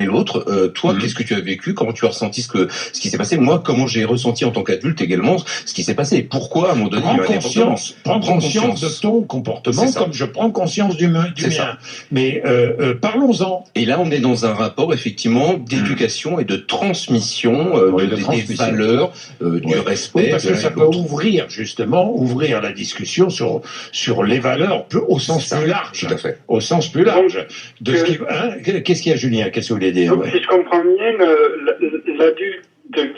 et l'autre. Toi, qu'est-ce que tu as vécu? Comment tu as ressenti ce qui s'est passé? Moi, comment j'ai ressenti en tant qu'adulte également ce qui s'est passé? Et pourquoi, à un moment donné, il y a eu un avortement? Prends conscience de ton comportement comme je prends conscience du mien. Mais parlons-en. Et là, on est dans un rapport, effectivement, d'éducation et de transmission, des valeurs, du respect. Oui, parce que ça peut ouvrir la discussion sur les valeurs au sens plus large. Tout à fait. Au sens plus large. Qu'est-ce qu'il y a, Julien? Qu'est-ce que vous voulez dire? Donc, si je comprends bien, l'adulte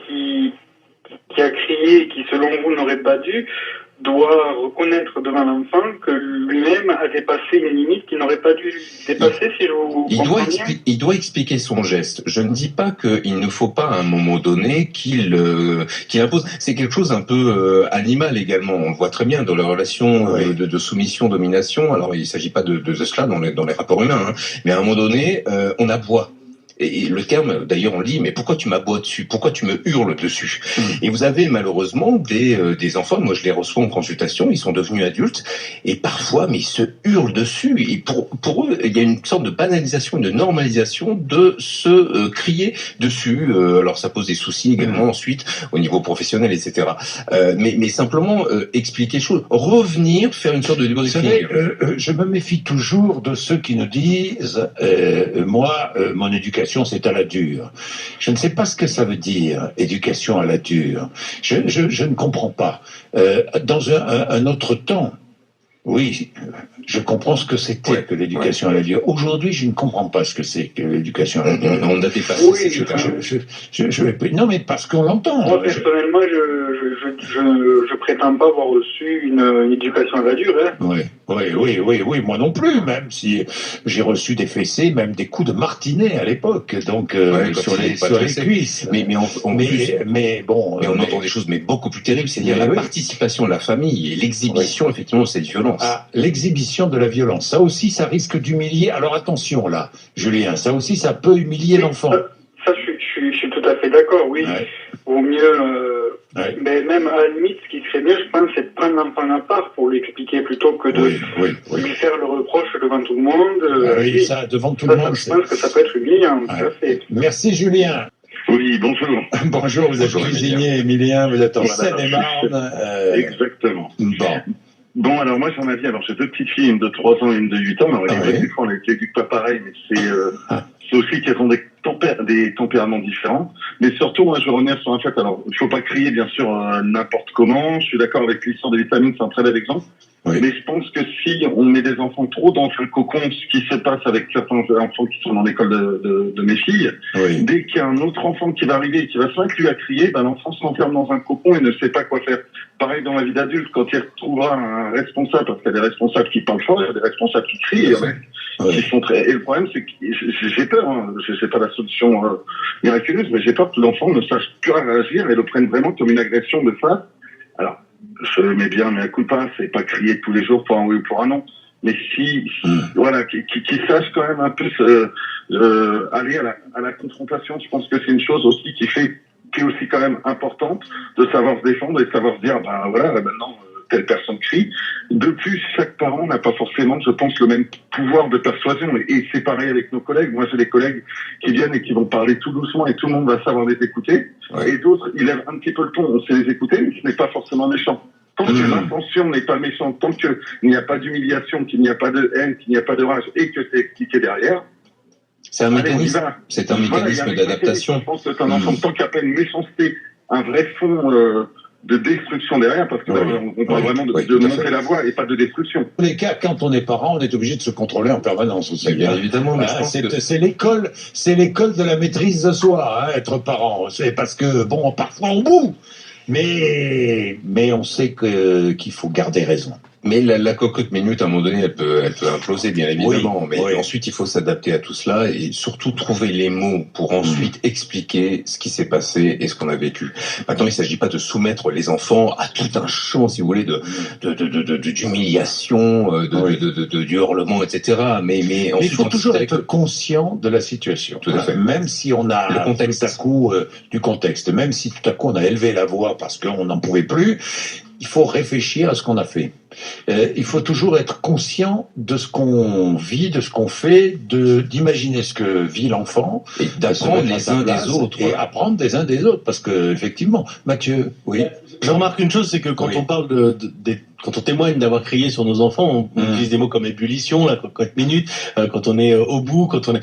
qui a crié et qui, selon vous, n'aurait pas dû, doit reconnaître devant l'enfant que lui-même a dépassé une limite qu'il n'aurait pas dû dépasser, si je vous comprends bien. Il doit expliquer son geste. Je ne dis pas qu'il ne faut pas à un moment donné qu'il impose. C'est quelque chose un peu animal également. On le voit très bien dans la relation de soumission-domination. Alors il ne s'agit pas de cela dans les rapports humains, hein. Mais à un moment donné, on aboie. Et le terme, d'ailleurs, on lit, mais pourquoi tu m'aboies dessus? Pourquoi tu me hurles dessus? Et vous avez malheureusement des enfants, moi je les reçois en consultation, ils sont devenus adultes, et parfois, mais ils se hurlent dessus. Et pour eux, il y a une sorte de banalisation, de normalisation de se crier dessus. Alors ça pose des soucis également ensuite au niveau professionnel, etc. Mais simplement expliquer les choses, revenir, faire une sorte de débriefing. Je me méfie toujours de ceux qui nous disent moi, mon éducation c'est à la dure. Je ne sais pas ce que ça veut dire, éducation à la dure. Je ne comprends pas. Dans un autre temps, oui, je comprends ce que c'était que l'éducation à la dure. Aujourd'hui, je ne comprends pas ce que c'est que l'éducation à la dure. On a dépassé non, mais parce qu'on l'entend. Moi, personnellement, je prétends pas avoir reçu une éducation à la dure. Hein. Oui, moi non plus, même si j'ai reçu des fessées, même des coups de martinet à l'époque, donc sur les cuisses. Mais on entend des choses beaucoup plus terribles, c'est-à-dire la participation de la famille et l'exhibition effectivement de cette violence. Ah, l'exhibition de la violence, ça aussi, ça risque d'humilier. Alors attention là, Julien, ça aussi, ça peut humilier l'enfant. Ça, je suis tout à fait d'accord, oui. Vaut mieux... Mais même à la limite, ce qui serait mieux, je pense, c'est de prendre l'enfant à part pour lui expliquer plutôt que de lui faire le reproche devant tout le monde. Ça, devant tout le monde. Je pense que ça peut être humiliant, tout à fait. Merci, Julien. Oui, bonjour. Bonjour, vous êtes cuisinier, Emilien, vous êtes en Seine-et-Marne. Exactement. Bon, alors moi j'en ai dit, alors j'ai deux petites filles, une de 3 ans et une de 8 ans, alors des fois on les éduque pas pareil, mais c'est aussi qu'elles ont des tempéraments différents. Mais surtout, moi je veux revenir sur un fait, alors il faut pas crier bien sûr n'importe comment, je suis d'accord avec l'histoire des vitamines, c'est un très bel exemple. Mais je pense que si on met des enfants trop dans un cocon, ce qui se passe avec certains enfants qui sont dans l'école de mes filles, dès qu'il y a un autre enfant qui va arriver et qui va se mettre lui à crier, l'enfant s'enferme dans un cocon et ne sait pas quoi faire. Pareil dans la vie d'adulte, quand il retrouvera un responsable, parce qu'il y a des responsables qui parlent fort, il y a des responsables qui crient, qui sont très... Et le problème, c'est que j'ai peur, je sais pas la solution miraculeuse, mais j'ai peur que l'enfant ne sache plus réagir et le prenne vraiment comme une agression de face. Alors, je le mets bien, mais à coup de pas, c'est pas crier tous les jours pour un oui ou pour un non. Mais qui sache quand même un peu aller à la confrontation. Je pense que c'est une chose aussi qui est aussi quand même importante de savoir se défendre et de savoir se dire, maintenant, telle personne crie. De plus, chaque parent n'a pas forcément, je pense, le même pouvoir de persuasion. Et c'est pareil avec nos collègues. Moi, j'ai des collègues qui viennent et qui vont parler tout doucement et tout le monde va savoir les écouter. Et d'autres, ils lèvent un petit peu le ton, on sait les écouter, mais ce n'est pas forcément méchant. Tant que l'intention n'est pas méchante, tant qu'il n'y a pas d'humiliation, qu'il n'y a pas de haine, qu'il n'y a pas de rage et que c'est expliqué derrière, c'est un mécanisme d'adaptation. Je pense que c'est un enfant, tant qu'il n'y a pas une méchanceté, un vrai fond de destruction derrière, parce que on parle vraiment de monter la voie et pas de destruction. Dans les cas, quand on est parent, on est obligé de se contrôler en permanence aussi. Bien évidemment, mais c'est l'école de la maîtrise de soi, être parent. C'est parce que parfois on boue, mais on sait qu'il faut garder raison. Mais la cocotte minute, à un moment donné, elle peut imploser, bien évidemment. Mais ensuite, il faut s'adapter à tout cela et surtout trouver les mots pour ensuite expliquer ce qui s'est passé et ce qu'on a vécu. Maintenant, il ne s'agit pas de soumettre les enfants à tout un champ, si vous voulez, d'humiliation, du hurlement, etc. Mais il faut toujours être conscient de la situation. Tout à fait. Même si on a le contexte. Tout à coup du contexte, même si tout à coup on a élevé la voix parce qu'on n'en pouvait plus, il faut réfléchir à ce qu'on a fait. Il faut toujours être conscient de ce qu'on vit, de ce qu'on fait, d'imaginer ce que vit l'enfant, et d'apprendre les uns des autres. Et apprendre des uns des autres, parce que effectivement, Mathieu, oui. Je remarque une chose, c'est que quand on parle quand on témoigne d'avoir crié sur nos enfants, on utilise des mots comme ébullition, la cocotte minute, quand on est au bout, quand on est,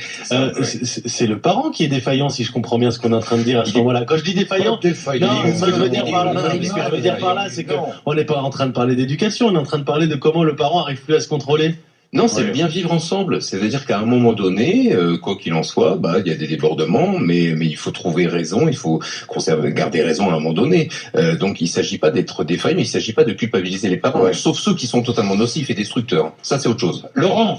c'est le parent qui est défaillant, si je comprends bien ce qu'on est en train de dire à ce moment-là. Quand je dis défaillant, non, ce que je veux dire par là, c'est qu'on n'est pas en train de parler d'éducation, on est en train de parler de comment le parent arrive plus à se contrôler. Non, c'est bien vivre ensemble. C'est-à-dire qu'à un moment donné, quoi qu'il en soit, il y a des débordements, mais il faut trouver raison, il faut garder raison à un moment donné. Donc il s'agit pas d'être défaillant, il s'agit pas de culpabiliser les parents, sauf ceux qui sont totalement nocifs et destructeurs. Ça, c'est autre chose. Laurent.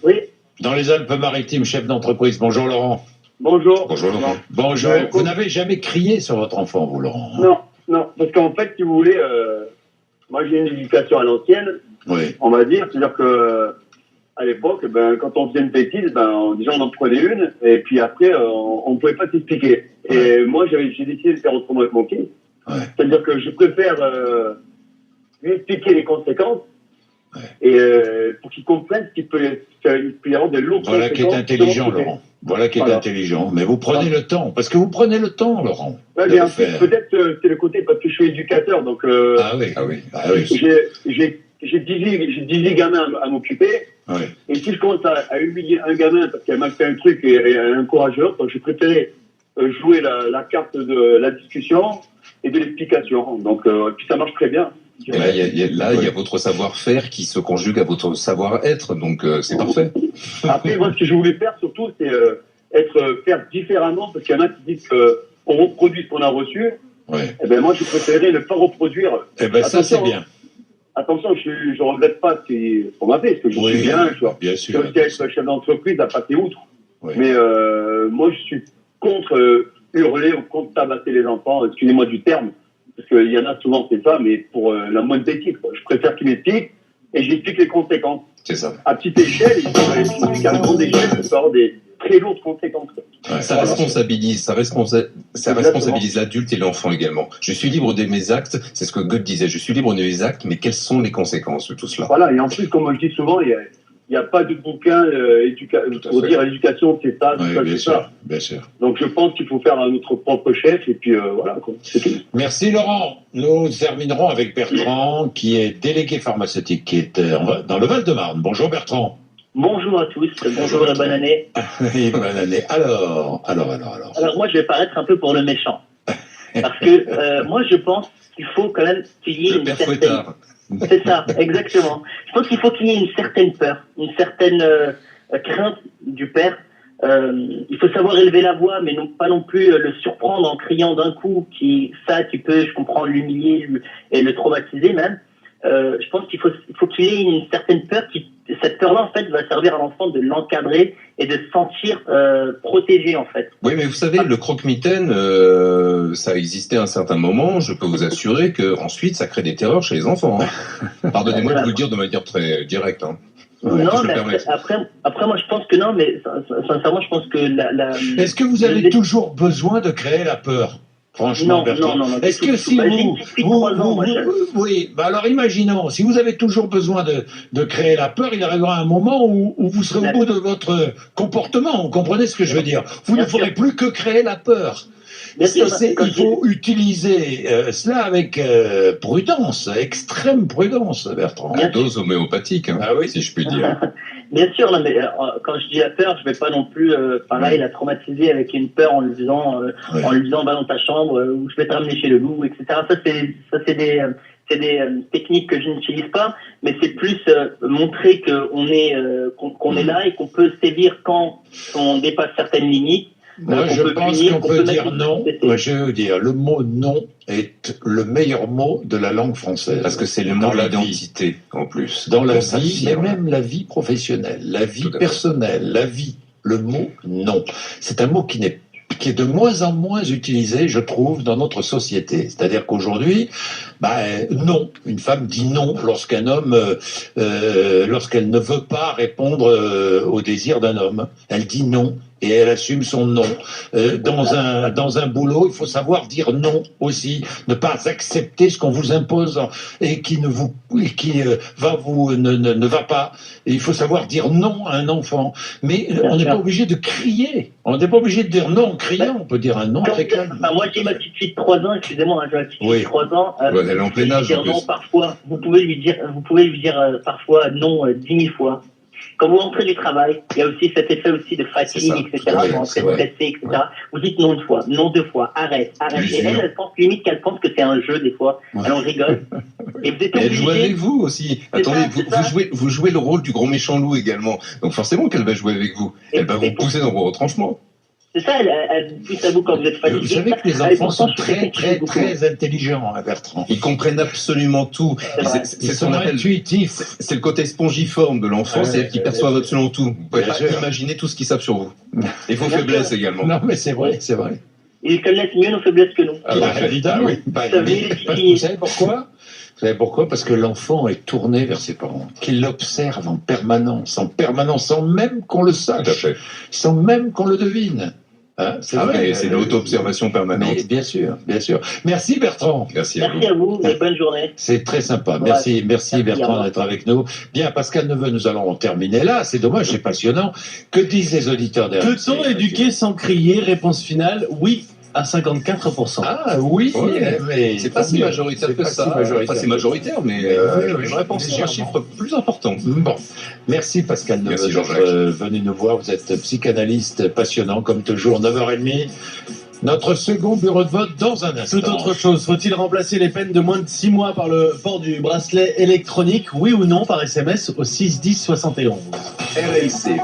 Oui. Dans les Alpes-Maritimes, chef d'entreprise. Bonjour Laurent. Bonjour. Bonjour Laurent. Bonjour. Vous n'avez jamais crié sur votre enfant, vous, Laurent? Non, parce qu'en fait, si vous voulez, moi j'ai une éducation à l'ancienne. Oui. On va dire, c'est-à-dire que à l'époque, quand on faisait une bêtise, déjà on en prenait une, et puis après on pouvait pas s'expliquer. Et moi j'ai décidé de faire autrement avec mon fils. C'est-à-dire que je préfère lui expliquer les conséquences et pour qu'il comprenne qu'il peut y avoir de lourdes conséquences. Voilà qui est intelligent, Laurent. Voilà qui est intelligent. Mais vous prenez le temps, parce que vous prenez le temps, Laurent. Mais en fait, peut-être c'est le côté parce que je suis éducateur, donc Ah oui. j'ai 18 gamins à m'occuper. Oui. Et si je commence à humilier un gamin parce qu'il a mal fait un truc et un courageux, donc j'ai préféré jouer la carte de la discussion et de l'explication. Donc, puis ça marche très bien. Et là, il y a votre savoir-faire qui se conjugue à votre savoir-être, donc c'est parfait. Après, moi, ce que je voulais faire surtout, c'est faire différemment, parce qu'il y en a qui disent qu'on reproduit ce qu'on a reçu. Et ben moi, je préférais ne pas reproduire. Eh ben ça, c'est bien. Attention, je regrette pas ce qu'on m'a fait, parce que je suis bien, bien sûr. Je suis être chef d'entreprise à passer outre. Oui. Mais moi, je suis contre hurler ou contre tabasser les enfants, excusez-moi du terme, parce qu'il y en a souvent, c'est ça, mais pour la moindre bêtise. Je préfère qu'ils m'expliquent et j'explique les conséquences. C'est ça. À petite échelle, et à grande échelle, ça peut avoir des très lourdes conséquences. Ça responsabilise l'adulte et l'enfant également. Je suis libre de mes actes, c'est ce que Goethe disait, je suis libre de mes actes, mais quelles sont les conséquences de tout cela? Voilà, et en plus, comme je dis souvent, il n'y a pas de bouquin pour dire l'éducation, c'est ça, c'est ça. Bien sûr. Donc je pense qu'il faut faire notre propre chef, et puis voilà, c'est tout. Merci Laurent. Nous terminerons avec Bertrand, qui est délégué pharmaceutique, qui est dans le Val-de-Marne. Bonjour Bertrand. Bonjour à tous, bonjour et bonne année. Et bonne année. Alors, moi, je vais paraître un peu pour le méchant. Parce que moi, je pense qu'il faut quand même qu'il y ait une certaine... C'est ça, exactement. Je pense qu'il faut qu'il y ait une certaine peur, une certaine crainte du père. Il faut savoir élever la voix, mais pas non plus le surprendre en criant d'un coup, qui peut, je comprends, l'humilier et le traumatiser même. Je pense qu'il faut qu'il ait une certaine peur cette peur-là, en fait, va servir à l'enfant de l'encadrer et de se sentir protégé, en fait. Oui, mais vous savez, le croque-mitaine, ça a existé à un certain moment. Je peux vous assurer que ensuite, ça crée des terreurs chez les enfants. Hein. Pardonnez-moi de vous le dire de manière très directe. Hein. Non, mais après, moi, je pense que non, mais sincèrement, je pense que Est-ce que vous avez toujours besoin de créer la peur ? Franchement, Bertrand. Non. Est-ce que si oui, alors imaginons, si vous avez toujours besoin de créer la peur, il arrivera un moment où vous serez au bout de votre comportement. Vous comprenez ce que je veux dire? Vous ne ferez plus que créer la peur. Il faut utiliser cela avec prudence, extrême prudence, Bertrand. À dose homéopathique, hein, ah oui, si je puis dire. Bien sûr, non, mais quand je dis la peur, je vais pas non plus, pareil, la traumatiser avec une peur en lui disant, va dans ta chambre, ou je vais te ramener chez le loup, etc. Ça c'est des techniques que je n'utilise pas, mais c'est plus montrer qu'on est là et qu'on peut sévir quand on dépasse certaines limites. Moi, je pense qu'on peut dire non. Moi, je vais vous dire, le mot non est le meilleur mot de la langue française. Parce que c'est le mot de l'identité, en plus. Dans la vie, mais même la vie professionnelle, la vie personnelle, la vie, le mot non. C'est un mot qui est de moins en moins utilisé, je trouve, dans notre société. C'est-à-dire qu'aujourd'hui, non. Une femme dit non lorsqu'un homme, lorsqu'elle ne veut pas répondre au désir d'un homme. Elle dit non. et elle assume son non. Dans un boulot, il faut savoir dire non aussi, ne pas accepter ce qu'on vous impose et qui ne va pas. Et il faut savoir dire non à un enfant. Mais on n'est pas obligé de crier. On n'est pas obligé de dire non en criant. On peut dire un non très calme. Moi, j'ai ma petite fille de 3 ans, excusez-moi, j'ai ma petite fille de 3 ans. Elle est en plein âge. Non, parfois, vous pouvez lui dire parfois non 10 000 fois. Quand vous rentrez du travail, il y a aussi cet effet aussi de fatigue, etc. Vous rentrez stressé, etc. Vous dites non 2 fois, non 2 fois, arrête. Et elle pense limite qu'elle pense que c'est un jeu des fois. Alors on rigole. Et vous êtes obligé... Elle joue avec vous aussi. Attendez, vous jouez le rôle du grand méchant loup également. Donc forcément qu'elle va jouer avec vous. Elle va vous pousser dans vos retranchements. C'est ça, elle pousse à vous quand vous êtes fatigué. Vous savez que les enfants sont très intelligents, Bertrand. Ils comprennent absolument tout. C'est ce qu'on appelle intuitif. C'est le côté spongiforme de l'enfant, c'est-à-dire qu'ils perçoivent absolument tout. Vous pouvez pas imaginer tout ce qu'ils savent sur vous. Et vos faiblesses également. Non, mais c'est vrai. Ils connaissent mieux nos faiblesses que nous. Évidemment. Vous savez pourquoi ? Vous savez pourquoi ? Parce que l'enfant est tourné vers ses parents, qu'il l'observe en permanence, sans même qu'on le sache, sans même qu'on le devine. Hein, c'est l'auto-observation permanente. Mais bien sûr. Merci Bertrand. Merci à vous et bonne journée. C'est très sympa. Merci Bertrand d'être avec nous. Bien, Pascal Neveu, nous allons terminer là. C'est dommage, c'est passionnant. Que disent les auditeurs derrière ? Peut-on éduquer sans crier ? Réponse finale, oui. À 54%. Ah oui, mais c'est pas si majoritaire que ça. C'est majoritaire, mais j'aimerais penser à un chiffre plus important. Bon, merci Pascal Neveu d'être venu nous voir. Vous êtes psychanalyste passionnant, comme toujours, 9h30. Notre second bureau de vote dans un instant. Tout autre chose, faut-il remplacer les peines de moins de 6 mois par le port du bracelet électronique, oui ou non, par SMS au 6 10 71. RLC.